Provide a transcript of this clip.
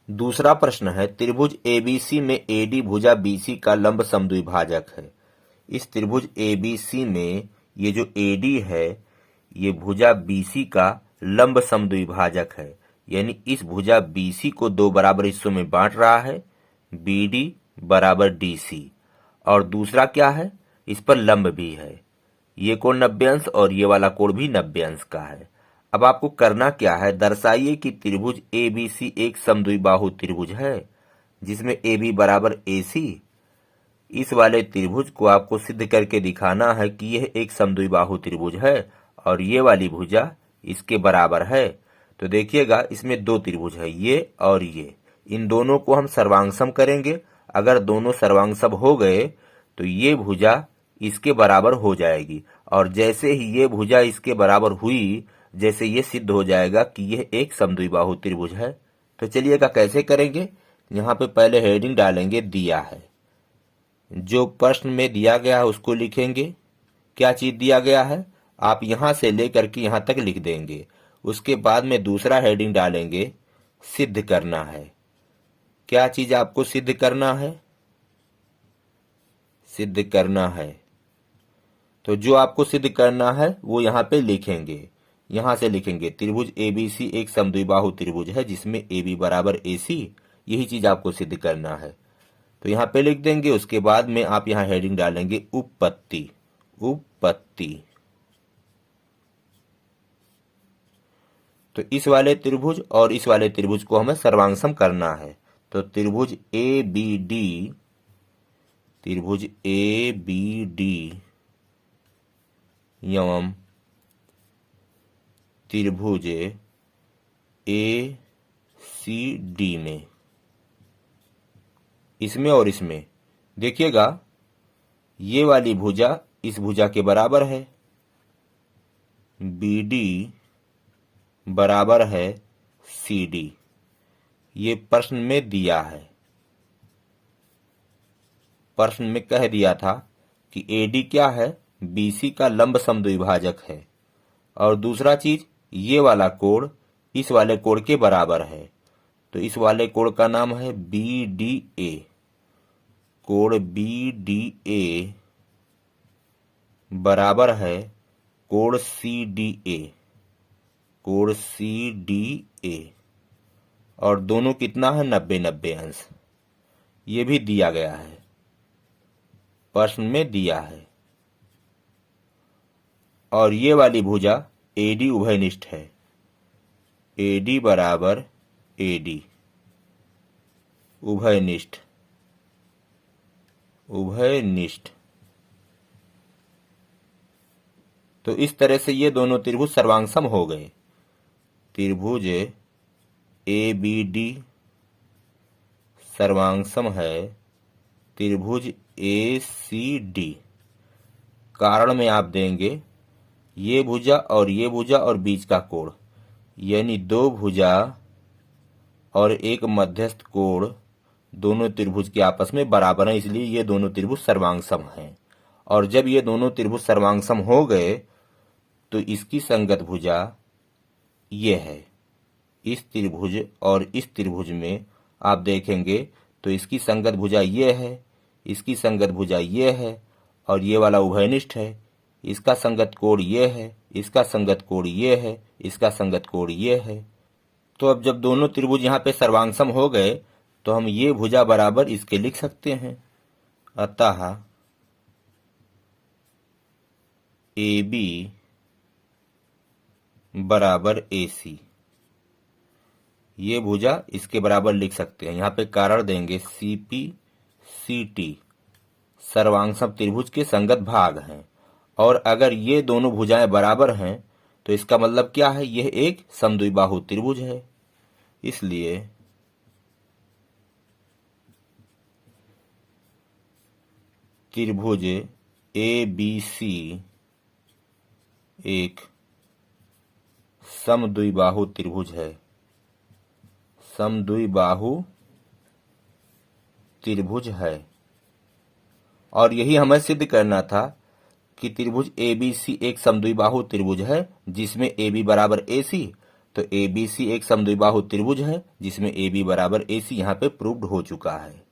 दूसरा प्रश्न है, त्रिभुज एबीसी में एडी भुजा बीसी का लंब समद्विभाजक है। इस त्रिभुज एबीसी में ये जो एडी है ये भुजा बीसी का लंब समद्विभाजक है, यानी इस भुजा बीसी को दो बराबर हिस्सों में बांट रहा है, बीडी बराबर डीसी। और दूसरा क्या है, इस पर लंब भी है, ये कोण 90 अंश और ये वाला कोण भी 90 अंश का है। अब आपको करना क्या है, दर्शाइए कि त्रिभुज एबीसी एक समद्विबाहु त्रिभुज है जिसमें AB बराबर AC। इस वाले त्रिभुज को आपको सिद्ध करके दिखाना है कि यह एक समद्विबाहु त्रिभुज है और ये वाली भुजा इसके बराबर है। तो देखिएगा, इसमें दो त्रिभुज है, ये और ये, इन दोनों को हम सर्वांगसम करेंगे। अगर दोनों सर्वांगसम हो गए तो ये भुजा इसके बराबर हो जाएगी, और जैसे ही ये भुजा इसके बराबर हुई, जैसे ये सिद्ध हो जाएगा कि यह एक समद्विबाहु त्रिभुज है। तो चलिएगा कैसे करेंगे, यहाँ पे पहले हेडिंग डालेंगे दिया है, जो प्रश्न में दिया गया है उसको लिखेंगे। क्या चीज दिया गया है आप यहां से लेकर के यहां तक लिख देंगे। उसके बाद में दूसरा हेडिंग डालेंगे सिद्ध करना है। क्या चीज आपको सिद्ध करना है, सिद्ध करना है। तो जो आपको सिद्ध करना है वो यहाँ पे लिखेंगे, यहां से लिखेंगे त्रिभुज एबीसी एक समद्विबाहु त्रिभुज है जिसमें AB बराबर AC, यही चीज आपको सिद्ध करना है। तो यहाँ पे लिख देंगे। उसके बाद में आप यहाँ हेडिंग डालेंगे उपपत्ति, उपपत्ति। तो इस वाले त्रिभुज और इस वाले त्रिभुज को हमें सर्वांगसम करना है। तो त्रिभुज ABD, त्रिभुज ABD एवं त्रिभुज ACD में, इसमें और इसमें देखिएगा, ये वाली भुजा इस भुजा के बराबर है, BD बराबर है CD। ये प्रश्न में दिया है, प्रश्न में कह दिया था कि AD क्या है, BC का लंब समद्विभाजक है, और दूसरा चीज ये वाला कोण इस वाले कोण के बराबर है। तो इस वाले कोण का नाम है BDA, कोण BDA बराबर है कोण CDA, कोण CDA, और दोनों कितना है 90-90 अंश। ये भी दिया गया है, प्रश्न में दिया है। और ये वाली भुजा AD उभयनिष्ठ है, AD बराबर AD, उभयनिष्ठ, उभयनिष्ठ। तो इस तरह से ये दोनों त्रिभुज सर्वांगसम हो गए। त्रिभुज ABD सर्वांगसम है त्रिभुज ACD। कारण में आप देंगे ये भुजा और बीच का कोण, यानी दो भुजा और एक मध्यस्थ कोण दोनों त्रिभुज के आपस में बराबर हैं, इसलिए ये दोनों त्रिभुज सर्वांगसम हैं। और जब ये दोनों त्रिभुज सर्वांगसम हो गए तो इसकी संगत भुजा ये है। इस त्रिभुज और इस त्रिभुज में आप देखेंगे तो इसकी संगत भुजा ये है, इसकी संगत भुजा ये है, और ये वाला उभयनिष्ठ है। इसका संगत कोण ये है, इसका संगत कोण ये है, इसका संगत कोण ये है। तो अब जब दोनों त्रिभुज यहाँ पे सर्वांगसम हो गए तो हम ये भुजा बराबर इसके लिख सकते हैं। अतः AB बराबर AC, ये भुजा इसके बराबर लिख सकते हैं। यहाँ पे कारण देंगे CP CT सर्वांगसम त्रिभुज के संगत भाग हैं, और अगर ये दोनों भुजाएं बराबर हैं तो इसका मतलब क्या है, यह एक समद्विबाहु त्रिभुज है। इसलिए त्रिभुज ABC एक समद्विबाहु त्रिभुज है, समद्विबाहु त्रिभुज है। और यही हमें सिद्ध करना था कि त्रिभुज ABC एक समद्विबाहु त्रिभुज है जिसमें AB बराबर AC तो ABC एक समद्विबाहु त्रिभुज है जिसमें AB बराबर AC यहाँ पे प्रूव्ड हो चुका है।